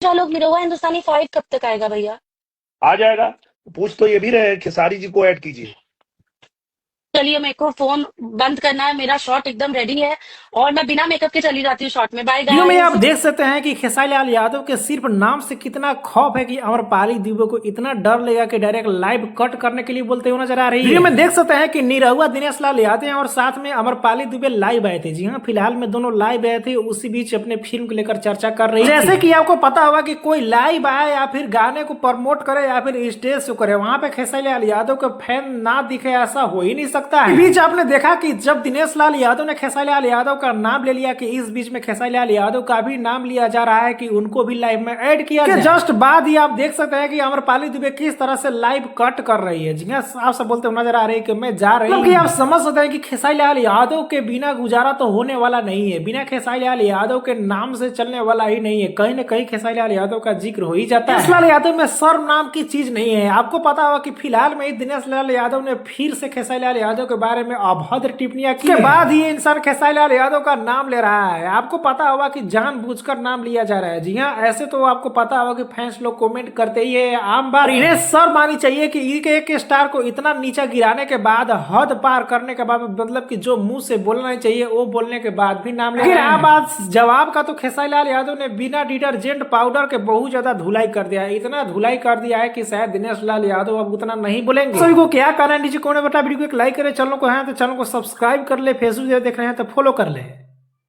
लोग निरहुआ हिंदुस्तानी 5 कब तक आएगा भैया? आ जाएगा। पूछ तो ये भी रहे हैं, खेसारी जी को ऐड कीजिए। चलिए, मेरे को फोन बंद करना है, मेरा शॉट एकदम रेडी है और मैं बिना मेकअप के चली जाती हूँ शॉट में। बाय वीडियो में आप गाइस। देख सकते हैं कि खेसारी लाल यादव के सिर्फ नाम से कितना खौफ है कि अमरपाली दुबे को इतना डर लेगा कि डायरेक्ट लाइव कट करने के लिए बोलते हुए नजर आ रही है। वीडियो में देख सकते हैं कि निरहुआ दिनेश लाल यादव हैं और साथ में अमरपाली दुबे लाइव आए थे। जी हाँ, फिलहाल में दोनों लाइव आए थे, उसी बीच अपने फिल्म को लेकर चर्चा कर रही है। जैसे कि आपको पता होगा कि कोई लाइव आए या फिर गाने को प्रमोट करे या फिर स्टेज शो करे, वहां पे खेसारी लाल यादव का फैन ना दिखे ऐसा हो ही नहीं सकता है। इस बीच आपने देखा कि जब दिनेश लाल यादव ने खेसारी लाल यादव का नाम ले लिया कि इस बीच में खेसारी लाल यादव का भी नाम लिया जा रहा है कि उनको भी लाइव में ऐड किया जाए। जस्ट बाद ही आप देख सकते हैं कि अमरपाली दुबे किस तरह से लाइव कट कर रही है। जी हाँ, आप सब बोलते हुए नजर आ रही है कि मैं जा रही हूँ। आप समझ सकते हैं कि खेसारी लाल यादव के बिना गुजारा तो होने वाला नहीं है, बिना खेसारी लाल यादव के नाम से चलने वाला ही नहीं है। कहीं ना कहीं खेसारी लाल यादव का जिक्र हो ही जाता है। दिनेश लाल यादव में शर्म नाम की चीज नहीं है। आपको पता होगा कि फिलहाल में दिनेश लाल यादव ने फिर से खेसारी लाल यादव के बारे में अभद्र टिप्पणियां की। के बाद ही इंसान खेसारी लाल यादव का नाम ले रहा है। आपको पता होगा कि जानबूझकर नाम लिया जा रहा है। जी हाँ, ऐसे तो आपको पता होगा कि फैंस लोग कमेंट करते ही है, आम बात। इन्हें शर्म आनी चाहिए कि एक स्टार को इतना नीचा गिराने के बाद, हद पार करने के बाद, मतलब कि जो मुंह से बोलना चाहिए वो बोलने के बाद भी नाम ले। आप जवाब का तो खेसारी लाल यादव ने बिना डिटर्जेंट पाउडर के बहुत ज्यादा धुलाई कर दिया है, इतना धुलाई कर दिया है कि शायद दिनेश लाल यादव अब उतना नहीं बोलेंगे। सभी को क्या कहना है नीचे कमेंट में बता। वीडियो को एक लाइक करे, चैनल को है तो चैनल को सब्सक्राइब कर ले, फेसबुक देख रहे हैं तो फॉलो कर ले।